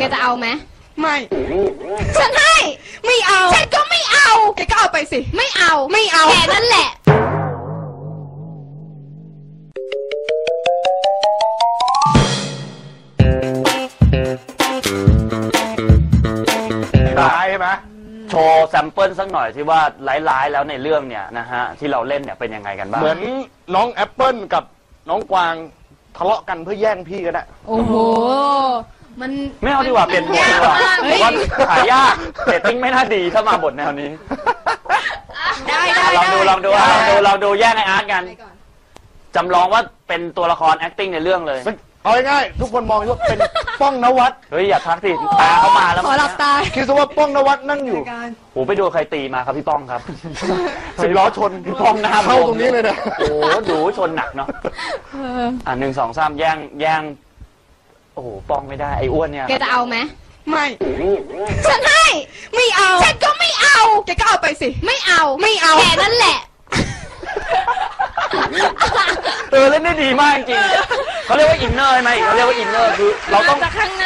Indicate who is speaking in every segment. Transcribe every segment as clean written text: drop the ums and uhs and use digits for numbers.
Speaker 1: แกจะเอาไหม
Speaker 2: ไม่
Speaker 1: ฉันให้
Speaker 2: ไม่เอา
Speaker 1: ฉันก็ไม่เอา
Speaker 2: แกก็เอาไปสิ
Speaker 1: ไม่เอา
Speaker 2: ไม่เอา
Speaker 1: แกนั่นแหละ
Speaker 3: ร้ายใช่ไหมโชว์แซมเปิลสักหน่อยที่ว่าร้ายๆแล้วในเรื่องเนี่ยนะฮะที่เราเล่นเนี่ยเป็นยังไงกันบ้าง
Speaker 4: เหมือนน้องแอปเปิลกับน้องกวางทะเลาะกันเพื่อแย่งพี่ก็ได้
Speaker 1: โอ้โหมัน
Speaker 3: ไม่เอาดีกว่าเปลี่ยนบทดีกว่าผมว่าขายยากเรตติ้งไม่น่าดีถ้ามาบทแนวนี้
Speaker 2: ได้
Speaker 3: ลองดูแย่งไออาร์ตกันจำลองว่าเป็นตัวละคร acting ในเรื่องเลย
Speaker 4: เอาง่ายๆทุกคนมองว่าเป็นป้องนวัด
Speaker 3: เฮ้ยอย่าทักสิตาเข้ามาแล้ว
Speaker 2: ขอหลับตา
Speaker 4: คิดซะว่าป้องนวัดนั่งอยู่
Speaker 3: โอ้ไปดูใครตีมาครับพี่ป้องครับ
Speaker 4: 10 ล้อชน
Speaker 3: พี่ป้องหน้า
Speaker 4: เข้าตรงนี้เลยนะ
Speaker 3: โอ้ดูชนหนักเนาะ1 2 3แย่งโอ้โหป้องไม่ได้ไอ้อ้วนเนี่ย
Speaker 1: แกจะเอาไหม
Speaker 2: ไม่
Speaker 1: ฉันให้
Speaker 2: ไม่เอา
Speaker 1: ฉันก็ไม่เอา
Speaker 2: แกก็เอาไปสิ
Speaker 1: ไม่เอา
Speaker 2: ไม่เอา
Speaker 1: แกนั่นแหละ
Speaker 3: เล่นได้ดีมากจริงเขาเรียกว่าอินเนอร์ใช่ไหมเขาเรียกว่าอินเนอร์คือเราต้อง
Speaker 1: จากข้างใน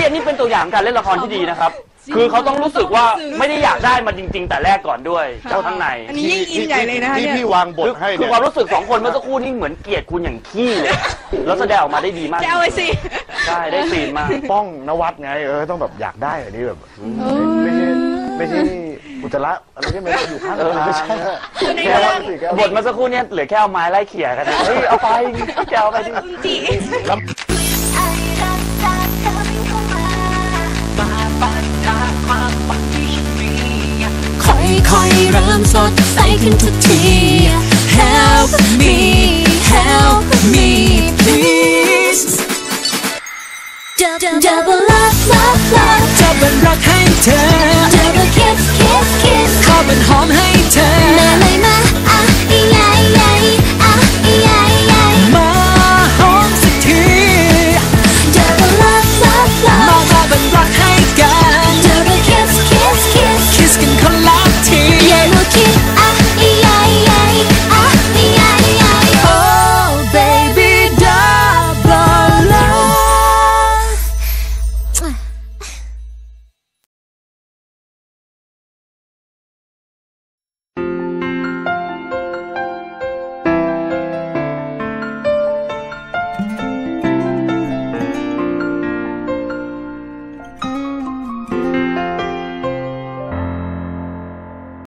Speaker 3: อันนี้เป็นตัวอย่างการเล่นละครที่ดีนะครับคือเขาต้องรู้สึกว่าไม่ได้อยากได้มาจริงๆแต่แรกก่อนด้วยเจ้าข้างใน
Speaker 2: อันนี้ยิ่งอินใหญ่เลยนะ
Speaker 4: ที่พี่วางบทให้
Speaker 3: คือความรู้สึก2 คนเมื่อสักครู่นี่เหมือนเกลียดคุณอย่างขี้เลยแล้วแสดงออกมาได้ดีมาก
Speaker 2: แกเอาไปสิ
Speaker 3: ใช่ได้ซีนมาก
Speaker 4: ป้องนวัดไงต้องแบบอยากได้อันนี้แบบไม่ใช่อุจจาระอะไรที่มันอยู่ข้าง
Speaker 3: บทมาสักครู่เนี่ยเหลือแค่เอาไม้ไล่เขี่ยกันนะเฮ้ยเอาไปแกเอาไปดิ
Speaker 5: ค่อยๆเริ่มสดใสขึ้นทุกที